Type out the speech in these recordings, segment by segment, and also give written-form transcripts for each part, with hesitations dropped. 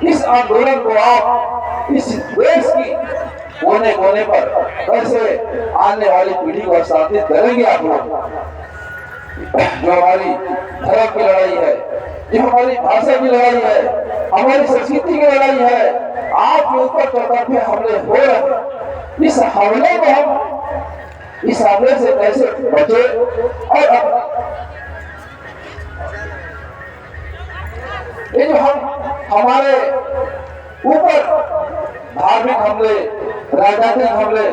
इस आंदोलन को आप इस देश की कोने कोने पर कैसे आने वाली पीढ़ी को स्थापित करेंगे आप लोग। जो हमारी धर्म की लड़ाई है, जो हमारी भाषा की लड़ाई है, हमारी संस्कृति की लड़ाई है, आपके ऊपर चौतरफे हमले हो रहे हैं। इस हमले को हम इस हमले से कैसे बचे और ये जो हमारे ऊपर धार्मिक हमले, राजनीतिक हमले,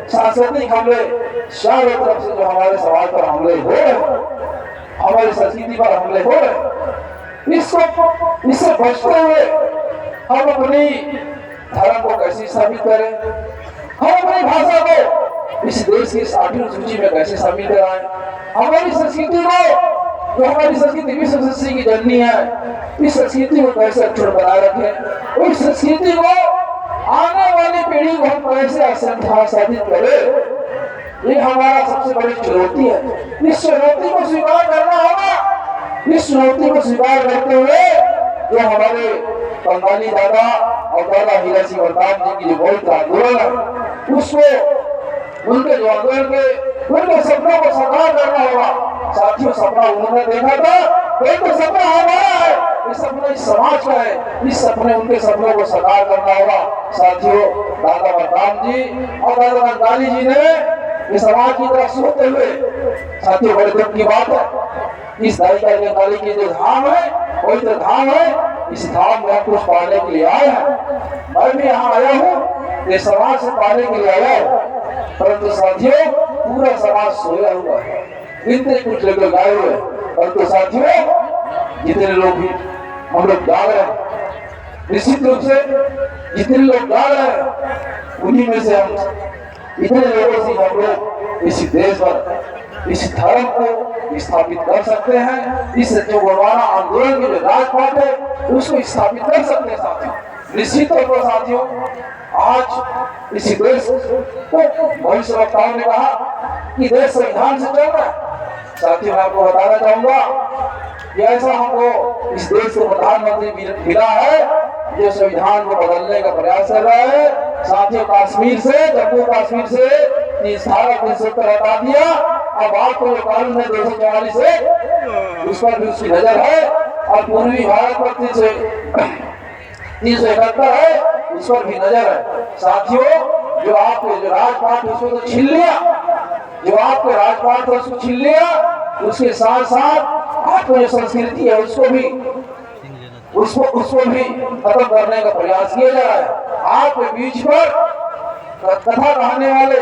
सांस्कृतिक हमले, चारों तरफ से जो हमारे समाज पर हमले हो रहे हैं, हमारी संस्कृति पर हमले हो रहे हैं, इससे बचते हुए हम अपनी धर्म को कैसे स्थापित करें, हम अपनी भाषा को इस देश की 60वीं सूची में कैसे शामिल कराएं, हमारी संस्कृति को, जो हमारी संस्कृति विश्व संस्कृति की जननी है, इस संस्कृति को कैसे अक्षुण्ण बनाए रखें, उस संस्कृति को आने वाली पीढ़ी को हम कैसे साबित करें, ये हमारा सबसे बड़ी चुनौती है। इस चुनौती को स्वीकार करना होगा। इस चुनौती को स्वीकार करते हुए जो हमारे बंगाली दादा और दादा हीरा सिंह प्रताप जी की जो बहुत आंदोलन है, उसको उनके जो आंदोलन के उनके सपनों को साकार करना होगा। साथियों, सपना उन्होंने देखा था, एक तो सपना हमारा है, ये सपना इस समाज का है, इस सपने उनके सपनों को साकार करना होगा। साथियों, दादा बलराम जी और दादा बंगाली जी ने इस समाज की तरफ सोचते हुए, साथियों बड़े दुख की बात है, इस दाई का बंगाली की जो धाम है, पवित्र धाम है, इस धाम में कुछ पाने के लिए आए हैं। मैं भी यहाँ आया हूँ, ये समाज से पाने के लिए आया हूँ, परंतु साथियों पूरा समाज सोया हुआ है, इतने कुछ लोग गाए हुए हैं, परंतु साथियों जितने लोग भी हम लोग गा रहे हैं, निश्चित रूप से जितने लोग गा रहे हैं, उन्हीं में से हम इतने लोगों से हम लोग इस देश पर इस धर्म को स्थापित कर सकते हैं। इस जो गोरवाना आंदोलन की जो राजपाट है, उसको स्थापित कर सकते हैं। साथियों, निश्चित तौर पर साथियों, आज इसी देश को भविष्य वक्ताओं ने कहा कि देश संविधान से चल रहा है। साथियों, मैं आपको बताना चाहूंगा कि ऐसा हमको इस देश को प्रधानमंत्री मिला है जो संविधान को बदलने का प्रयास कर रहा है। साथियों, कश्मीर से, जम्मू कश्मीर से 370 हटा दिया। अब आपको जो कानून है 244 है, उस पर भी उसकी नजर है, और पूर्वी भारत पर 371 है, उस पर भी नजर है। साथियों, जो आपके जो राजपाट उसको तो छीन लिया, जो आपके राजपाट है उसको छीन लिया, उसके साथ साथ आपको जो संस्कृति है उसको भी खत्म करने का प्रयास किया जा रहा है। आपके बीच पर कथा कहने वाले,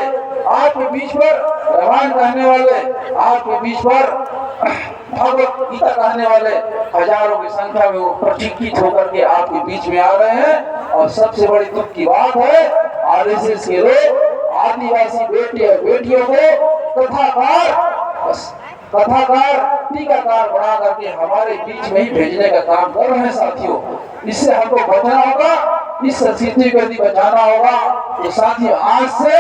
आपके बीच पर रामायण कहने वाले, आपके बीच पर भगवत गीता कहने वाले हजारों की संख्या में वो प्रशिक्षित होकर के आपके बीच में आ रहे हैं। और सबसे बड़ी दुख की बात है, आरएसएस के लोग आदिवासी बेटे और बेटियों को कथाकार टीकाकार बना करके हमारे बीच में ही भेजने का काम कर रहे हैं। साथियों, इससे हमको बचना होगा, इस संस्कृति को यदि बचाना होगा तो साथियों आज से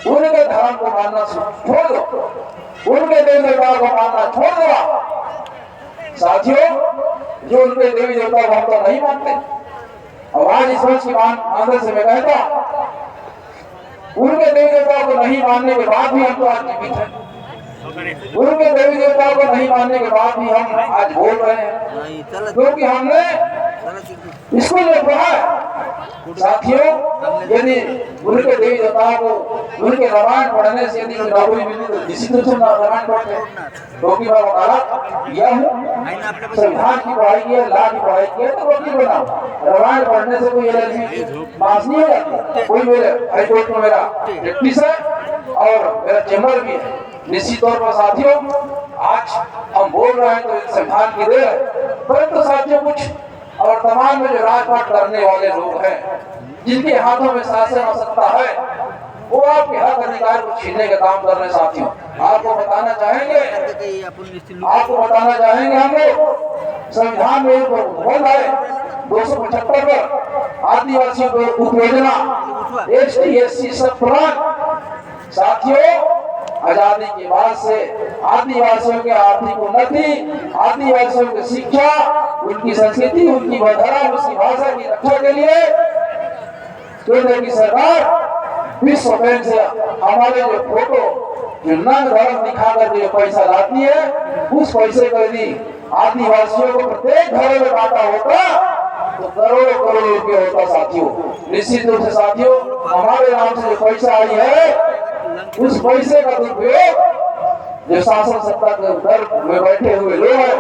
उनके धर्म को मानना छोड़ दो, उनके देवी देवताओं को मानना छोड़ दो। साथियों, जो उनके देवी देवता को हम तो नहीं मानते, और आज इस वर्ष की आंदोलन से मैं कहता, उनके देवी देवताओं को नहीं मानने के बाद भी हम तो आज जीवित हैं, उनके देवी देवताओं को नहीं मानने के बाद भी हम आज बोल रहे हैं, क्योंकि हमने स्कूल में पढ़ा है। साथियों, यदि उनके देवी देवताओं को उनके रामायण पढ़ने से यदि नौकरी मिली तो निश्चित रूप से रामायण पढ़ते, क्योंकि मैं वकालत किया हूँ, संविधान की पढ़ाई की है, लॉ की पढ़ाई की है, तो वकील बना। रामायण पढ़ने से कोई पास नहीं हो जाती। कोई मेरे हाईकोर्ट में मेरा प्रैक्टिस है और मेरा चैम्बर भी है। निश्चित तौर पर साथियों, आज हम बोल रहे हैं तो संविधान की देर है, परंतु साथियों कुछ और तमाम में जो राजपाट करने वाले लोग हैं, जिनके हाथों में शासन और सत्ता है, वो आपके हक अधिकार को छीनने का काम कर रहे हैं। साथियों, आपको बताना चाहेंगे हम लोग संविधान में बोल है 275 पर आदिवासियों को उपयोजना ST SC सब प्लान। साथियों, आजादी के बाद से आदिवासियों के आर्थिक उन्नति, आदिवासियों की शिक्षा, उनकी संस्कृति, उनकी धरा, उसकी भाषा की रक्षा के लिए केंद्र की सरकार विश्व बैंक से हमारे जो फोटो जो नंग धर्म दिखाकर जो पैसा लाती है, उस पैसे को यदि आदिवासियों को प्रत्येक घरों में बांटा होता तो करोड़ों करोड़ रुपये होता साथियों। निश्चित रूप से साथियों, हमारे नाम से जो पैसा आई है, उस पैसे का दुरुपयोग जो शासन सत्ता के दर में बैठे हुए लोग हैं,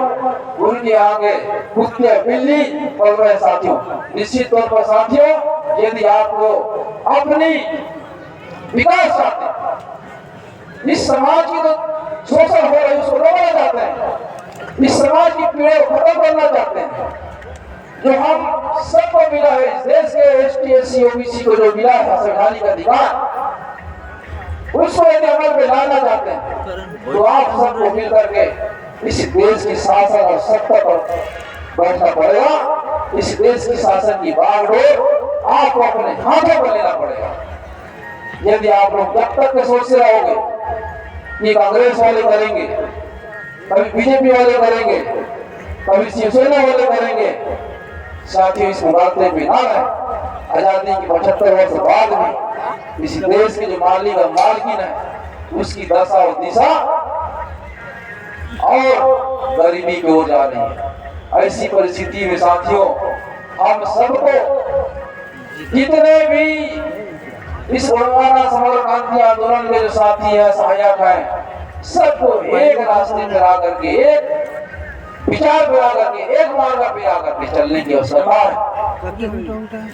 उनके आगे कुत्ते बिल्ली पल रहे साथियों। निश्चित तौर पर साथियों, यदि आपको अपनी विकास चाहते हैं, इस समाज की जो शोषण हो रही उसको रोकना चाहते हैं, इस समाज की पीड़ा को खत्म करना चाहते हैं, जो हम सबको मिला है, इस देश के एसटी एससी ओबीसी को जो मिला है संवैधानिक अधिकार, उसको यदि अमल में लाना चाहते हैं तो आप सबको मिल करके इस देश की शासन और सत्ता पर बैठना पड़ेगा। इस देश की शासन की बागडोर आपको अपने हाथों पर लेना पड़ेगा। यदि आप लोग जब तक सोचते रहोगे कि कांग्रेस वाले करेंगे, कभी बीजेपी वाले करेंगे, कभी शिवसेना वाले करेंगे, साथियों इस मुकाबले में ना रहे। आजादी के 75 वर्ष बाद में इस देश के जो मालिक और मालकिन है, उसकी दशा और दिशा और गरीबी की ओर जा रही है। ऐसी परिस्थिति में साथियों, हम सबको जितने भी इस गोंडवाना समर क्रांति आंदोलन के जो साथी है, सहायक है, सबको एक रास्ते पर आकर के, एक विचार पे आकर के, एक मार्ग पे आकर के चलने की आवश्यकता है।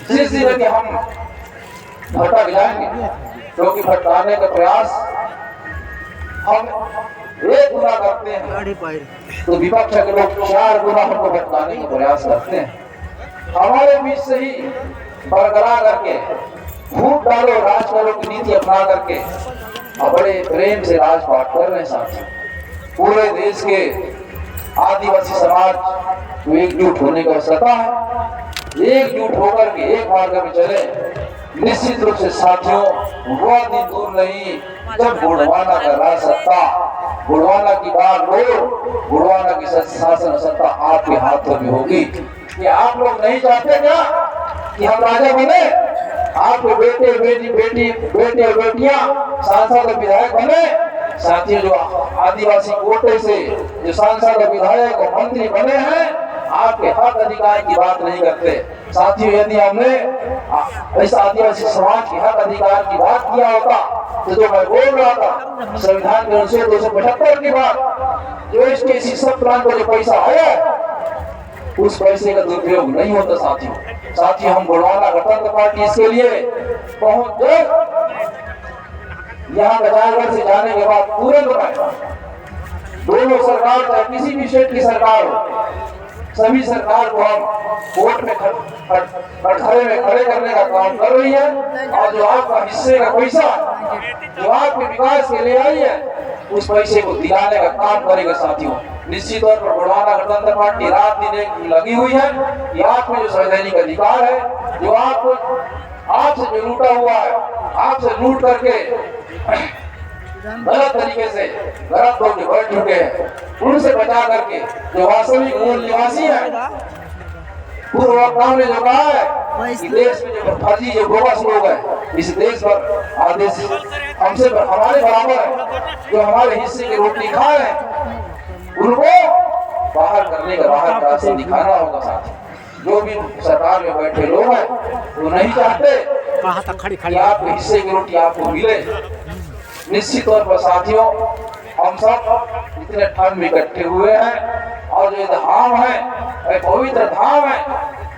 जिस दिन कि हम भटक जाएंगे, क्योंकि भटकाने का प्रयास हम एक गुना करते हैं तो विपक्ष के लोग 4 गुना हमको भटकाने का प्रयास करते हैं। हमारे बीच से ही बरकरार करके फूट डालो राज करो की नीति अपना करके बड़े प्रेम से राजपाट कर रहे हैं साथी। पूरे देश के आदिवासी समाज को एकजुट होने का आवश्यकता है। एकजुट होकर के एक मार्ग में चले। निश्चित रूप से साथियों, वह दिन दूर नहीं जब गोंडवाना का राज सत्ता, गोंडवाना की बागडोर, गोंडवाना की शासन सत्ता आपके हाथों में होगी। कि आप लोग नहीं चाहते क्या कि हम राजा बने? आपके बेटे बेटे और बेटियां सांसद और विधायक बने। साथियों, जो आदिवासी कोटे से जो सांसद और विधायक और मंत्री बने हैं, आपके हक अधिकार की बात नहीं करते। साथियों, यदि हमने इस आदिवासी समाज के हक अधिकार की बात किया होता तो जो मैं बोल रहा था संविधान के अनुच्छेद 275 की बात, जो इसके शिक्षा प्लान का जो पैसा आया उस पैसे का दुरुपयोग नहीं होता। साथियों, हम गोंडवाना गणतंत्र पार्टी इसके लिए पहुंच गए। यहाँ गजानगढ़ से जाने के बाद तुरंत दोनों सरकार, चाहे किसी भी स्टेट की सरकार हो, सभी सरकार को हम कोर्ट में कटघरे में खड़े करने का काम कर रही है। और जो आपका हिस्से का पैसा जो आपके विकास के लिए आई है, उस पैसे को दिलाने का काम करेगा। साथियों, निश्चित तौर पर गोंडवाना गणतंत्र पार्टी रात दिन एक लगी हुई है कि आप में जो संवैधानिक अधिकार है, जो आपसे जो लूटा हुआ है, आपसे लूट करके गलत तरीके से गलत लोग जो बैठ चुके हैं, उनसे बचा करके जो वास्तविक मूल निवासी है, पूर्व वक्ताओं ने जो कहा है कि देश में जो फर्जी जो बोगस लोग हैं, इस देश पर आदेश हमसे हमारे बराबर है, जो हमारे हिस्से की रोटी खा रहे हैं, उनको बाहर करने का बाहर रास्ता दिखाना होगा। साथ जो भी सरकार में बैठे लोग हैं, वो नहीं चाहते कि आपके हिस्से की रोटी आपको मिले। निश्चित तौर पर साथियों, हम सब इतने ठंड में इकट्ठे हुए हैं और जो धाम है, पवित्र धाम है,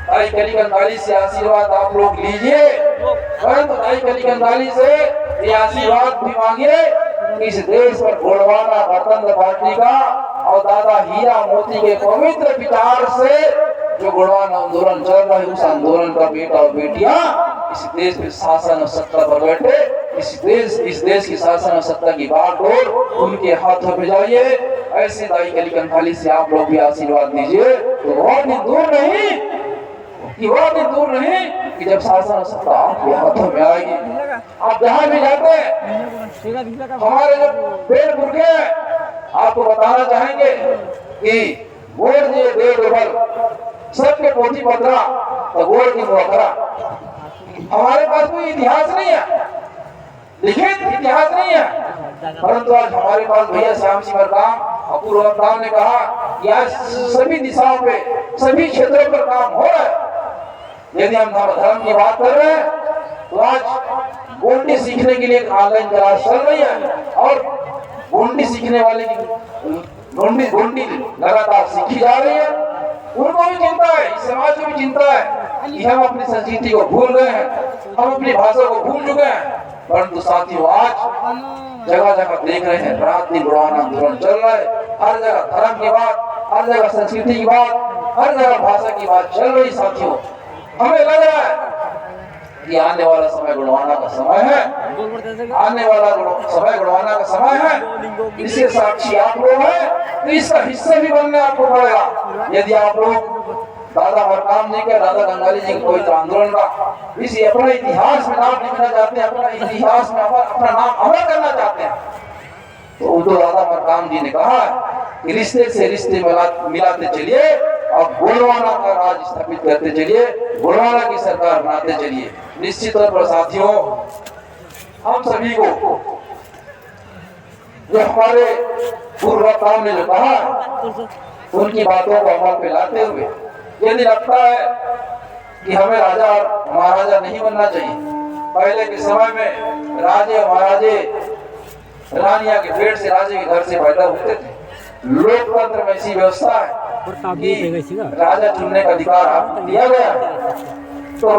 दाई कलिकंकाली से आशीर्वाद आप लोग लीजिए। परंतु दाई कलिकंकाली से ये आशीर्वाद भी मांगिए कि इस देश पर गोंडवाना गणतंत्र पार्टी का और दादा हीरा मोती के पवित्र विचार से जो गोंडवाना आंदोलन चल रहा है, उस आंदोलन का बेटा और बेटियां इस देश में शासन और सत्ता पर बैठे। इस देश की शासन और सत्ता की बागडोर उनके हाथों में जाइए। ऐसे दाई कलिकंकाली से आप लोग भी आशीर्वाद दीजिए। तो बहुत ही दूर नहीं कि वह दिन दूर नहीं कि जब शासन और सत्ता आपके हाथों में आएगी। आप जहां भी जाते हैं हमारे जो पेड़ पुरखे आपको बताना चाहेंगे कि वोट दिए दे डबल सबके पोथी पत्रा तो वोट की मुआवजा। हमारे पास कोई इतिहास नहीं है, लिखित इतिहास नहीं है, परंतु आज हमारे पास भैया श्याम सिंह मरकाम अपूर्व राम ने कहा कि आज सभी दिशाओं पे सभी क्षेत्रों पर काम हो रहा है। यदि हम धर्म की बात कर रहे हैं तो आज गोंडी सीखने के लिए ऑनलाइन क्लास चल रही है और गोंडी सीखने वाले की गोंडी लगातार सीखी जा रही है। उनको भी चिंता है, इस समाज को भी चिंता है कि हम अपनी संस्कृति को भूल गए हैं, हम अपनी भाषा को भूल चुके हैं। परंतु साथियों आज जगह जगह देख रहे हैं रात दिन बुढ़ाना आंदोलन चल रहा है। हर जगह धर्म की बात, हर जगह संस्कृति की बात, हर जगह भाषा की बात चल रही। साथियों हमें लग रहा है कि आने वाला समय गुणवाना का समय है, आने वाला समय गुणवाना का समय है। इसके साक्षी आप लोग हैं तो इसका हिस्सा भी बनने आपको पड़ेगा। यदि आप लोग दादा मरकाम जी के, दादा गंगाली जी के कोई आंदोलन का इसी अपने इतिहास में नाम लिखना चाहते हैं, अपना इतिहास में अपना नाम अमर करना चाहते हैं, तो दादा मरकाम जी ने कहा कि रिश्ते से रिश्ते मिलाते चलिए और गोंडवाना का राज स्थापित करते चलिए, गोंडवाना की सरकार बनाते चलिए। निश्चित तौर पर साथियों हम सभी को जो हमारे पूर्व वक्ताओं ने जो कहा उनकी बातों को अमल पे लाते हुए यदि लगता है कि हमें राजा और महाराजा नहीं बनना चाहिए, पहले के समय में राजे महाराजे रानिया के पेट से राजे के घर से पैदा होते थे। लोकतंत्र में ऐसी व्यवस्था है कि राजा चुनने का अधिकार आपको दिया गया, तो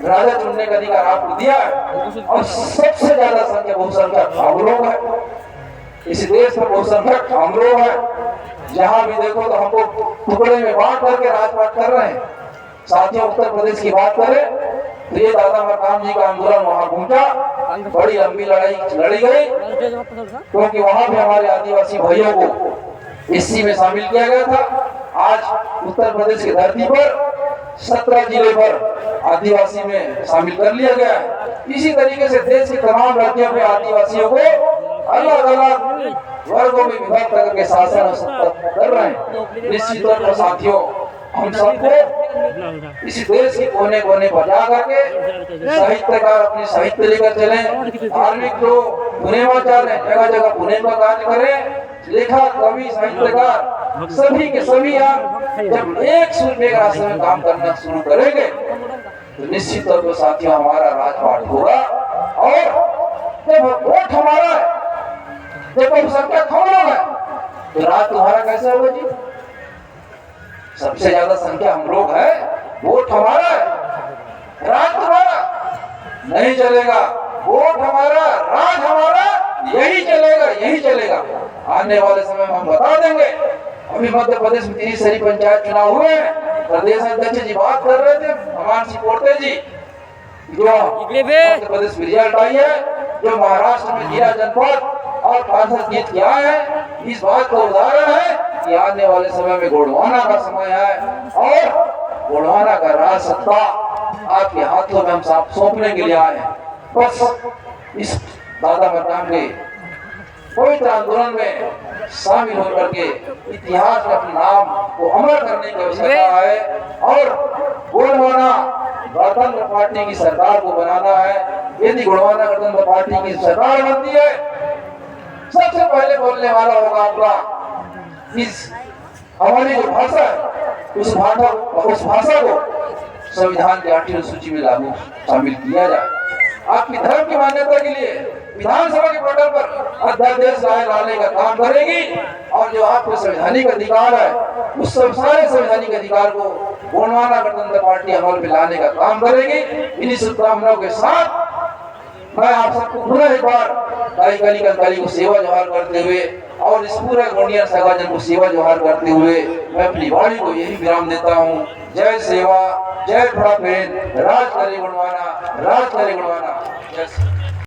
राजा चुनने का अधिकार आपको दिया है और सबसे ज्यादा संख्या बहुसंख्यक हम लोग है। इस देश में बहुसंख्यक हम लोग है। जहां भी देखो तो हमको टुकड़े में बांट करके राजपाट कर रहे हैं। साथियों उत्तर प्रदेश की बात करें तो ये दादा मरकाम जी का आंदोलन वहां पहुंचा, बड़ी लंबी लड़ाई लड़ी गई क्योंकि वहां भी हमारे आदिवासी भाइयों को इसी में शामिल किया गया था। आज उत्तर प्रदेश की धरती पर 17 जिले पर आदिवासी में शामिल कर लिया गया है। इसी तरीके से देश के तमाम राज्यों में आदिवासियों को अलग अलग वर्गों में विभक्त करके शासन कर रहे हैं। निश्चित तौर पर साथियों हम सबको इसी देश के कोने कोने पर जा करके साहित्यकार अपने साहित्य लेकर चले, धार्मिक जो पुनेमाचार्य जगह जगह पुणे का कार्य करें, लेखक कवि साहित्यकार सभी के सभी यहाँ जब एक सुर में रास्ते में काम करना शुरू करेंगे तो निश्चित तौर पर साथियों हमारा राजपाट होगा। और जब वोट हमारा है, जब बहुसंख्यक हम लोग है, तो राज तुम्हारा कैसे होगा जी? सबसे ज्यादा संख्या हम लोग है, वोट हमारा है, राज तुम्हारा नहीं चलेगा। वोट हमारा, राज हमारा, यही चलेगा, यही चलेगा। आने वाले समय में हम बता देंगे। अभी मध्य प्रदेश में 30 शहरी पंचायत चुनाव हुए हैं। प्रदेश अध्यक्ष जी बात कर रहे थे, हमान सिंह पोर्ते जी, जो मध्य प्रदेश में रिजल्ट आई है, जो महाराष्ट्र में जिला जनपद और पार्षद जीत के आए हैं, इस बात का उदाहरण है कि आने वाले समय में गोंडवाना का समय है और गोंडवाना का राज सत्ता आपके हाथों में हम सौंपने के लिए आए हैं। बस इस दादा मरकाम के पवित्र आंदोलन में शामिल होकर के इतिहास में अपने नाम को अमर करने की आवश्यकता है और गोंडवाना गणतंत्र पार्टी की सरकार को बनाना है। यदि गोंडवाना गणतंत्र पार्टी की सरकार बनती है, सबसे पहले बोलने वाला होगा आपका इस हमारी जो भाषा है उस भाषा को संविधान की 8वीं सूची में लागू शामिल किया जाए। आपकी धर्म की मान्यता के लिए विधानसभा के पोर्टल पर अध्यादेश लाने का काम करेगी और जो आपको संवैधानिक अधिकार है उस सारे संवैधानिक अधिकार को गोंडवाना गणतंत्र पार्टी अमल में लाने का काम करेगी। इन्हीं शुभकामनाओं के साथ मैं आप सबको पुनः एक बार काली को सेवा जोहार करते हुए और इस पूरे गोंडिया समाज को सेवा जोहार करते हुए मैं अपनी वाणी को यही विराम देता हूँ। जय सेवा, जय थोड़ा पेन, राज करे गोंडवाना, राज करे गोंडवाना। जय